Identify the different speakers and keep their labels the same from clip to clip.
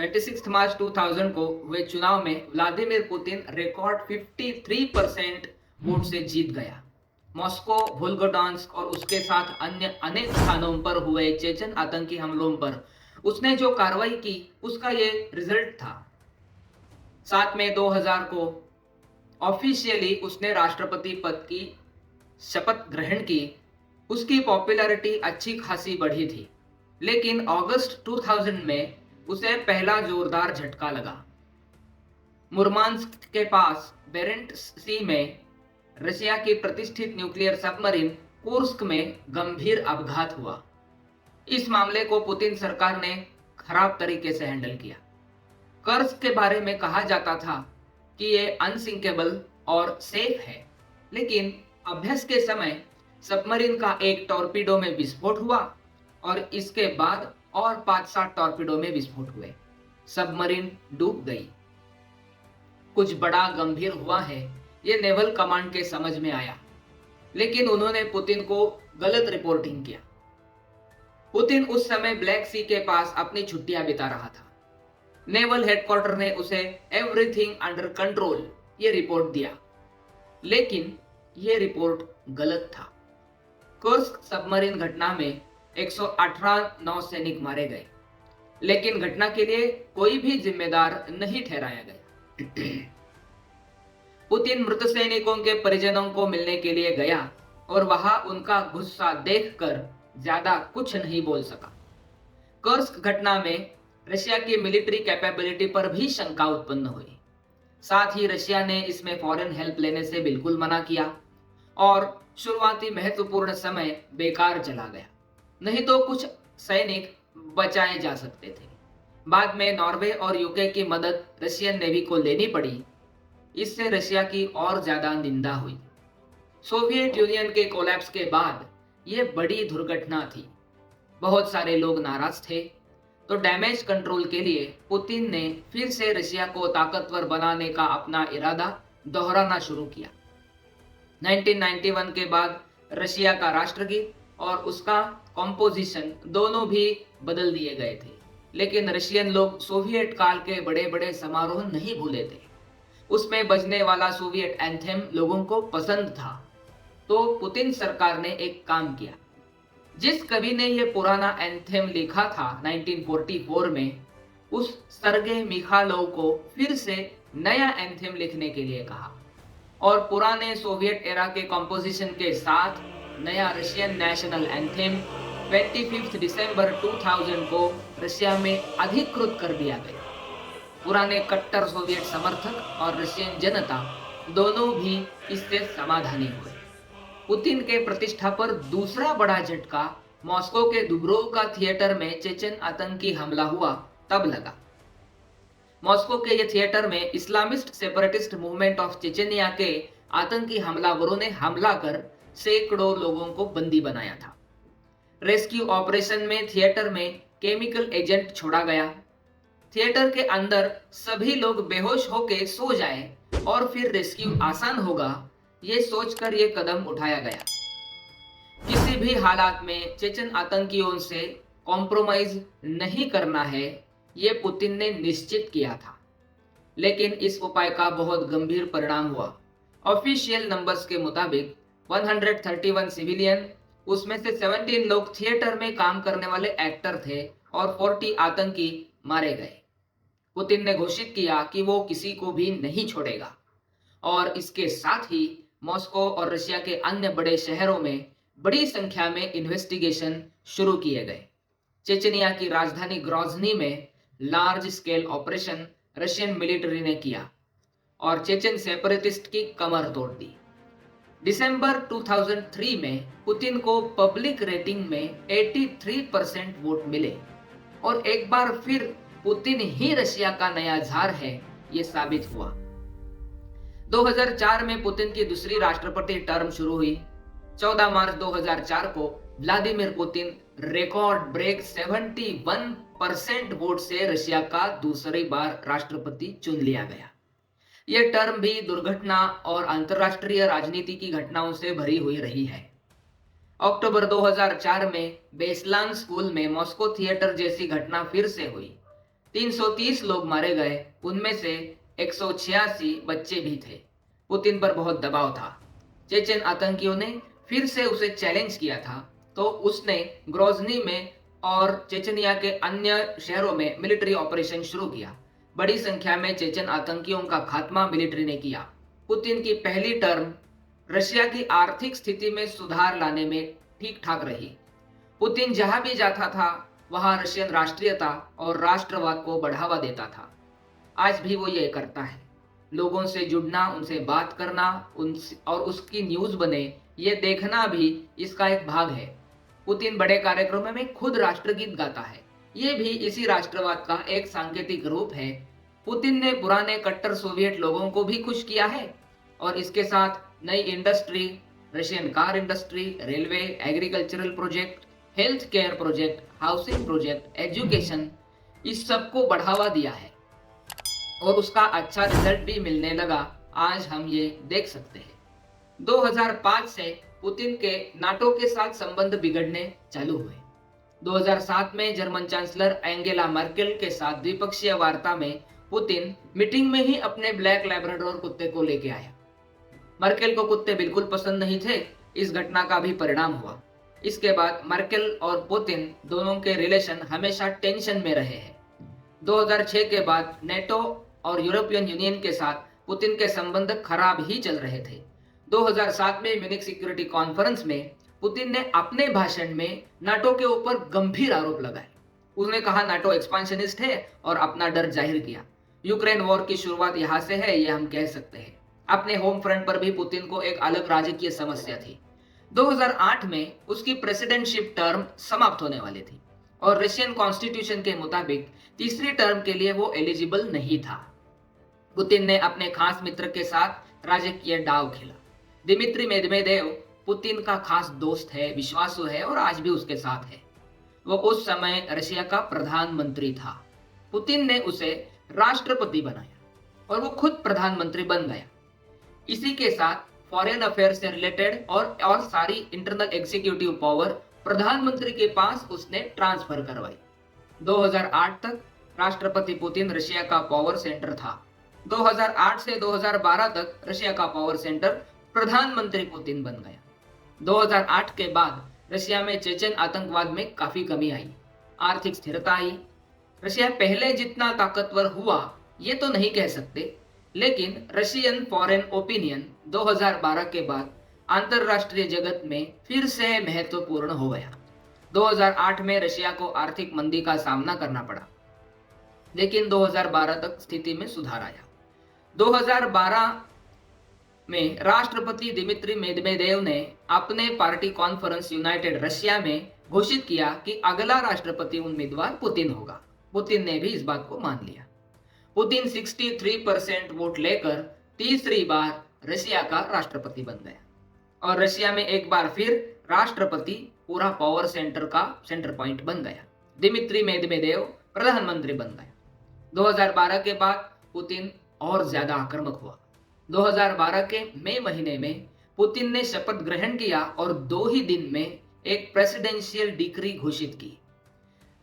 Speaker 1: 26 मार्च 2000 को हुए चुनाव में व्लादिमीर पुतिन रिकॉर्ड 53% वोट से जीत गया। मॉस्को, वोल्गोडांस्क और उसके साथ अन्य अनेक स्थानों पर हुए चेचन आतंकी हमलों पर उसने जो कार्रवाई की उसका ये रिजल्ट था। 7 मई 2000 को ऑफिशियली उसने राष्ट्रपति पद की शपथ ग्रहण की। उसकी पॉपुलैरिटी अच्छी खासी बढ़ी थी, लेकिन अगस्त 2000 में उसे पहला जोरदार झटका लगा। मुर्मांस्क के पास बेरेंट सी में रशिया की प्रतिष्ठित न्यूक्लियर सबमरीन कुर्स्क में गंभीर अपघात हुआ। इस मामले को पुतिन सरकार ने खराब तरीके से हैंडल किया। कर्स्क के बारे में कहा जाता था कि ये अनसिंकेबल और सेफ है, लेकिन अभ्यास के समय सबमरीन का एक टॉर्पीडो में विस्फोट हुआ और इसके बाद और 5-7 टॉर्पीडो में विस्फोट हुए। सबमरीन डूब गई। कुछ बड़ा गंभीर हुआ है, ये नेवल कमांड के समझ में आया, लेकिन उन्होंने पुतिन को गलत रिपोर्टिंग किया। पुतिन उस समय ब्लैक सी के पास अपनी छुट्टियां बिता रहा था। नेवल हेडक्वार्टर ने उसे एवरीथिंग अंडर कंट्रोल ये रिपोर्ट दिया, लेकिन ये रिपोर्ट गलत था। कुर्स्क सबमरीन घटना में 118 नौसैनिक मारे गए, लेकिन घटना के लिए कोई भी जिम्मेदार नहीं ठहराया गया। पुतिन मृत सैनिकों के परिजनों को मिलने के लिए गया और वहां उनका गुस्सा देखकर ज्यादा कुछ नहीं बोल सका। कुर्स्क घटना में रशिया की मिलिट्री कैपेबिलिटी पर भी शंका उत्पन्न हुई। साथ ही रशिया ने इसमें फॉरेन हेल्प लेने से बिल्कुल मना किया और शुरुआती महत्वपूर्ण समय बेकार चला गया। नहीं तो कुछ सैनिक बचाए जा सकते थे। बाद में नॉर्वे और यूके की मदद रशियन नेवी को लेनी पड़ी। इससे रशिया की और ज्यादा निंदा हुई। सोवियत यूनियन के कोलैप्स के बाद यह बड़ी दुर्घटना थी। बहुत सारे लोग नाराज थे, तो डैमेज कंट्रोल के लिए पुतिन ने फिर से रशिया को ताकतवर बनाने का अपना इरादा दोहराना शुरू किया। 1991 के बाद रशिया का राष्ट्रगीत और उसका कॉम्पोजिशन दोनों भी बदल दिए गए थे, लेकिन रशियन लोग सोवियत काल के बड़े बड़े समारोह नहीं भूले थे। उसमें बजने वाला सोवियत एंथेम लोगों को पसंद था। तो पुतिन सरकार ने एक काम किया। जिस कवि ने यह पुराना एंथेम लिखा था 1944 में, उस सर्गेई मिखालोव को फिर से नया एंथेम लिखने के लिए कहा और पुराने सोवियत एरा के कंपोजिशन के साथ नया रशियन नेशनल एंथेम 25 दिसंबर 2000 को रशिया में अधिकृत कर दिया गया। पुराने कट्टर सोवियत समर्थक और रशियन जनता दोनों भी इससे समाधानी हुए। पुतिन के प्रतिष्ठा पर दूसरा बड़ा झटका मॉस्को के दुब्रोवका थिएटर में चेचन आतंकी हमला हुआ तब लगा। मॉस्को के ये थिएटर में Islamist separatist movement of Chechnya के आतंकी हमलावरों ने हमला कर सैकड़ों लोगों को बंदी बनाया था। रेस्क्यू ऑपरेशन में थिएटर में केमिकल एजेंट छोड़ा गया। थिएटर के अंदर सभी लोग बेहोश होकर सो जाएं और फिर रेस्क्यू आसान होगा, ये सोचकर ये कदम उठाया गया। किसी भी हालात में चेचन आतंकियों से कॉम्प्रोमाइज नहीं करना है, ये पुतिन ने निश्चित किया था। लेकिन इस उपाय का बहुत गंभीर परिणाम हुआ। ऑफिशियल नंबर्स के मुताबिक 131 सिविलियन, उसमें से 17 लोग थिएटर में काम करने वाले एक्टर थे और 40 आतंकी मारे गए। पुतिन ने घोषित किया कि वो किसी को भी नहीं छोड़ेगा और इसके साथ ही मॉस्को और रशिया के अन्य बड़े शहरों में बड़ी संख्या में इन्वेस्टिगेशन शुरू किए गए। चेचनिया की राजधानी ग्रोजनी में large scale operation Russian military ने किया और चेचन सेपरेटिस्ट की कमर तोड़ दी। दिसंबर 2003 में पुतिन को पब्लिक रेटिंग में 83% वोट मिले और एक बार फिर पुतिन ही रशिया का नया जार है, ये साबित हुआ। 2004 में पुतिन की दूसरी राष्ट्रपति टर्म शुरू हुई। 14 मार्च 2004 को Vladimir Putin record break 71% vote से रशिया का दूसरी बार राष्ट्रपति चुन लिया गया। यह टर्म भी दुर्घटना और अंतर्राष्ट्रीय राजनीति की घटनाओं से भरी हुई रही है। अक्टूबर 2004 में बेस्लान स्कूल में मॉस्को थिएटर जैसी घटना फिर से हुई। 330 लोग मारे गए, उनमें से 186 बच्चे भी थे। पुतिन पर बहुत दबाव था। चेचेन आतंकियों ने फिर से उसे चैलेंज किया था, तो उसने ग्रोजनी में और चेचनिया के अन्य शहरों में मिलिट्री ऑपरेशन शुरू किया। बड़ी संख्या में चेचन आतंकियों का खात्मा मिलिट्री ने किया। पुतिन की पहली टर्म रशिया की आर्थिक स्थिति में सुधार लाने में ठीक ठाक रही। पुतिन जहां भी जाता था, वहां रशियन राष्ट्रीयता और राष्ट्रवाद को बढ़ावा देता था। आज भी वो ये करता है। लोगों से जुड़ना, उनसे बात करना, उनसे और उसकी न्यूज़ बने, ये देखना भी इसका एक भाग है। पुतिन बड़े कार्यक्रमों में खुद राष्ट्रगीत गाता है। ये भी इसी राष्ट्रवाद का एक सांकेतिक रूप है। पुतिन ने पुराने कट्टर सोवियत लोगों को भी खुश किया है और इसके साथ नई industry, Russian car industry, railway, agricultural project, health care project, housing project, education, इस सब को बढ़ावा दिया है और उसका अच्छा रिजल्ट भी मिलने लगा। आज हम ये देख सकते हैं। 2005 से पुतिन के नाटो के साथ संबंध बिगड़ने चालू हुए। 2007 में जर्मन चांसलर एंगेला मर्केल के साथ द्विपक्षीय वार्ता में पुतिन मीटिंग में ही अपने ब्लैक लैब्राडोर कुत्ते को लेके आया। मर्केल को कुत्ते बिल्कुल पसंद नहीं थे। इस घटना का भी परिणाम हुआ। इसके बाद मर्केल और पुतिन दोनों के रिलेशन हमेशा टेंशन में रहे हैं। 2006 के बाद नेटो और यूरोपियन यूनियन के साथ पुतिन के संबंध खराब ही चल रहे थे। 2007 में म्यूनिख सिक्योरिटी कॉन्फ्रेंस में पुतिन ने अपने भाषण में नाटो के ऊपर गंभीर आरोप लगाए। उसने कहा नाटो एक्सपांशनिस्ट है और अपना डर जाहिर किया। यूक्रेन वॉर की शुरुआत यहाँ से है, ये हम कह सकते हैं। अपने होम फ्रंट पर भी पुतिन को एक अलग राजकीय समस्या थी। 2008 में उसकी प्रेसिडेंटशिप टर्म समाप्त होने वाली थी और रशियन कॉन्स्टिट्यूशन के मुताबिक तीसरी टर्म के लिए वो एलिजिबल नहीं था। पुतिन ने अपने खास मित्र के साथ राजकीय दांव खेला। दिमित्री मेदवेदेव पुतिन का खास दोस्त है, विश्वासु है और आज भी उसके साथ है। वो उस समय रशिया का प्रधानमंत्री था। पुतिन ने उसे राष्ट्रपति बनाया और वो खुद प्रधानमंत्री बन गया। इसी के साथ फॉरेन अफेयर्स से रिलेटेड और सारी इंटरनल एग्जीक्यूटिव पावर प्रधानमंत्री के पास उसने ट्रांसफर करवाई। 2008 तक राष्ट्रपति पुतिन रशिया का पावर सेंटर था। 2008 से 2012 तक रशिया का पावर सेंटर प्रधानमंत्री पुतिन बन गया। 2008 के बाद रशिया में चेचेन आतंकवाद में काफी कमी आई, आर्थिक स्थिरता आई। रशिया पहले जितना ताकतवर हुआ ये तो नहीं कह सकते, लेकिन रशियन फॉरेन ओपिनियन 2012 के बाद अंतरराष्ट्रीय जगत में फिर से महत्वपूर्ण हो गया। 2008 में रशिया को आर्थिक मंदी का सामना करना पड़ा, लेकिन 2012 तक स्थिति में सुधार आया। 2012 में राष्ट्रपति दिमित्री मेदवेदेव ने अपने पार्टी कॉन्फ्रेंस यूनाइटेड रशिया में घोषित किया कि अगला राष्ट्रपति उम्मीदवार पुतिन होगा। पुतिन ने भी इस बात को मान लिया। पुतिन 63% वोट लेकर तीसरी बार रशिया का राष्ट्रपति बन गया और रशिया में एक बार फिर राष्ट्रपति पूरा पावर सेंटर का सेंटर पॉइंट बन गया। दिमित्री मेदवेदेव प्रधानमंत्री बन गया। 2012 के बाद पुतिन और ज्यादा आक्रामक हुआ। 2012 के मई महीने में पुतिन ने शपथ ग्रहण किया और 2 ही दिन में एक प्रेसिडेंशियल डिक्री घोषित की।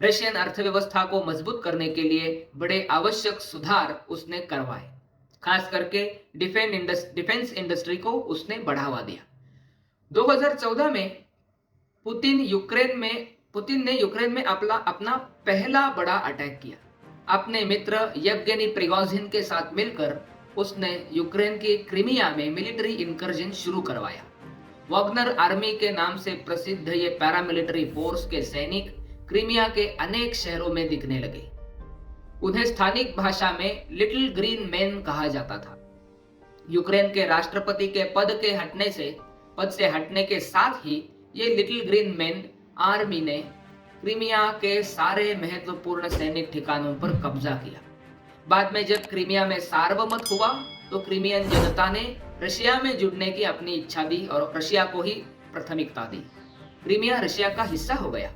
Speaker 1: रशियन अर्थव्यवस्था को मजबूत करने के लिए बड़े आवश्यक सुधार उसने करवाए। खास करके डिफेंस इंडस्ट्री को उसने बढ़ावा दिया। 2014 में पुतिन ने यूक्रेन में अपना पहला बड़ा अटैक किया। अपने मित्र येवगेनी प्रिगोजिन के साथ मिलकर उसने यूक्रेन की क्रीमिया में मिलिट्री इनकर्जन शुरू करवाया। वॉग्नर आर्मी के नाम से प्रसिद्ध ये पैरामिलिट्री फोर्स के सैनिक क्रीमिया के अनेक शहरों में दिखने लगे। उन्हें स्थानिक भाषा में लिटिल ग्रीन मैन कहा जाता था। यूक्रेन के राष्ट्रपति के पद से हटने के साथ ही ये लिटिल ग्रीन मैन आर्मी ने क्रीमिया के सारे महत्वपूर्ण सैनिक ठिकानों पर कब्जा किया। बाद में जब क्रीमिया में सार्वमत हुआ तो क्रीमियन जनता ने रशिया में जुड़ने की अपनी इच्छा दी और रशिया को ही प्राथमिकता दी। क्रीमिया रशिया का हिस्सा हो गया।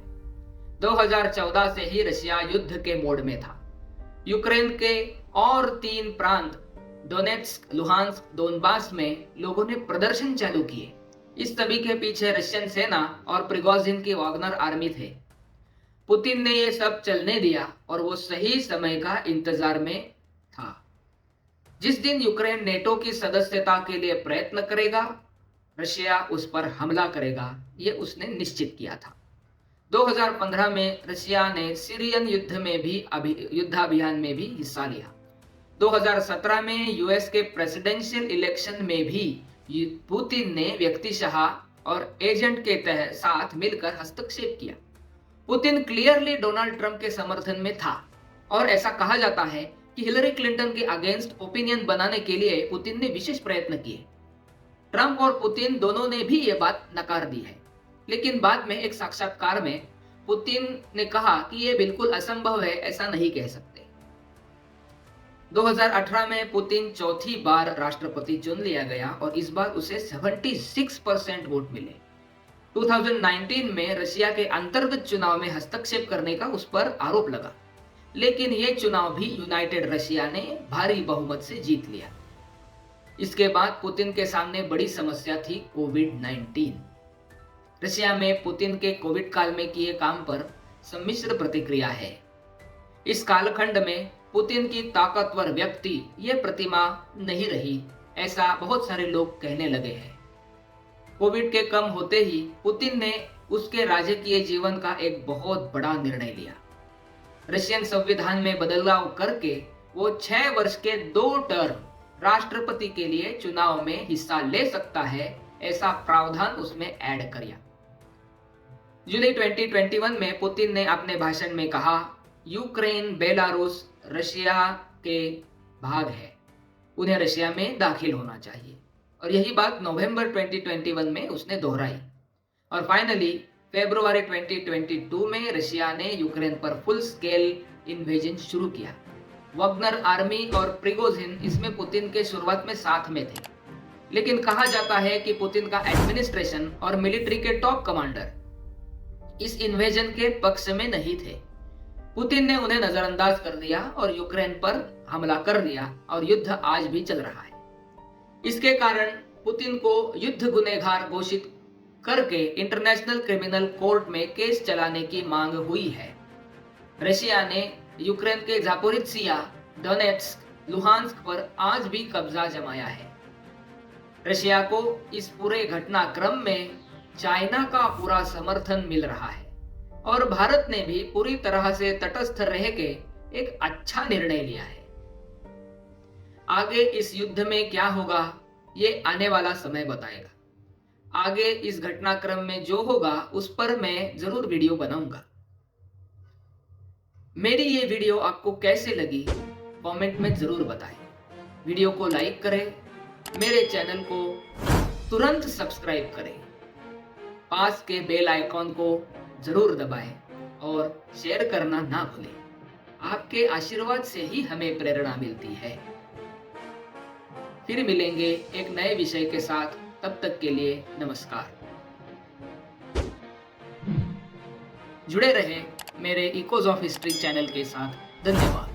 Speaker 1: 2014 से ही रशिया युद्ध के मोड में था। यूक्रेन के और 3 प्रांत डोनेट्स्क, लुहांस्क, दोनबास में लोगों ने प्रदर्शन चालू किए। इस सभी के पीछे रशियन सेना और प्रिगोजिन की वॉग्नर आर्मी थे। पुतिन ने ये सब चलने दिया और वो सही समय का इंतजार में था। जिस दिन यूक्रेन नेटो की सदस्यता के लिए प्रयत्न करेगा, रशिया उस पर हमला करेगा, ये उसने निश्चित किया था। 2015 में रशिया ने सीरियन युद्धाभियान में भी हिस्सा लिया। 2017 में यूएस के प्रेसिडेंशियल इलेक्शन में भी पुतिन ने व्यक्तिशः और एजेंट के तहत साथ मिलकर हस्तक्षेप किया। पुतिन क्लियरली डोनाल्ड ट्रंप के समर्थन में था और ऐसा कहा जाता है कि हिलरी क्लिंटन के अगेंस्ट ओपिनियन बनाने के लिए पुतिन ने विशेष प्रयत्न किए। ट्रंप और पुतिन दोनों ने भी ये बात नकार दी है, लेकिन बाद में एक साक्षात्कार में पुतिन ने कहा कि यह बिल्कुल असंभव है, ऐसा नहीं कह सकते। 2018 में पुतिन चौथी बार राष्ट्रपति चुन लिया गया और इस बार उसे 76% वोट मिले। 2019 में रशिया के अंतर्गत चुनाव में हस्तक्षेप करने का उस पर आरोप लगा, लेकिन यह चुनाव भी यूनाइटेड रशिया ने भारी बहुमत से जीत लिया। इसके बाद पुतिन के सामने बड़ी समस्या थी कोविड-19। रशिया में पुतिन के कोविड काल में किए काम पर सम्मिश्र प्रतिक्रिया है। इस कालखंड में पुतिन की ताकतवर व्यक्ति ये प्रतिमा नहीं रही, ऐसा बहुत सारे लोग कहने लगे हैं। कोविड के कम होते ही पुतिन ने उसके राजकीय जीवन का एक बहुत बड़ा निर्णय लिया। रशियन संविधान में बदलाव करके वो 6 वर्ष के 2 टर्म राष्ट्रपति के लिए चुनाव में हिस्सा ले सकता है, ऐसा प्रावधान उसमें ऐड किया। जुलाई 2021 में पुतिन ने अपने भाषण में कहा, यूक्रेन बेलारूस रशिया के भाग है, उन्हें रशिया में दाखिल होना चाहिए। और यही बात नवंबर 2021 में उसने दोहराई। और फाइनली फरवरी 2022 में रशिया ने यूक्रेन पर फुल स्केल इन्वेजन शुरू किया। वग्नर आर्मी और प्रिगोजिन इसमें पुतिन के शुरुआत में साथ में थे, लेकिन कहा जाता है कि पुतिन का एडमिनिस्ट्रेशन और मिलिट्री के टॉप कमांडर इस इन्वेजन के पक्ष में नहीं थे। पुतिन ने उन्हें नजरअंदाज कर दिया और यूक्रेन पर हमला कर दिया और युद्ध आज भी चल रहा है। इसके कारण पुतिन को युद्ध गुनहगार घोषित करके इंटरनेशनल क्रिमिनल कोर्ट में केस चलाने की मांग हुई है। रशिया ने यूक्रेन के जापोरित्सिया, डोनेट्स्क, लुहांस्क पर आज भी कब्जा जमाया है। रशिया को इस पूरे घटनाक्रम में चाइना का पूरा समर्थन मिल रहा है और भारत ने भी पूरी तरह से तटस्थ रह के एक अच्छा निर्णय लिया है। आगे इस युद्ध में क्या होगा ये आने वाला समय बताएगा। आगे इस घटनाक्रम में जो होगा उस पर मैं जरूर वीडियो बनाऊंगा। मेरी ये वीडियो आपको कैसे लगी कमेंट में जरूर बताएं। वीडियो को लाइक करें, मेरे चैनल को तुरंत सब्सक्राइब करें, पास के बेल आइकॉन को जरूर दबाएं और शेयर करना ना भूलें। आपके आशीर्वाद से ही हमें प्रेरणा मिलती है। फिर मिलेंगे एक नए विषय के साथ, तब तक के लिए नमस्कार। जुड़े रहें मेरे इकोज ऑफ हिस्ट्री चैनल के साथ। धन्यवाद।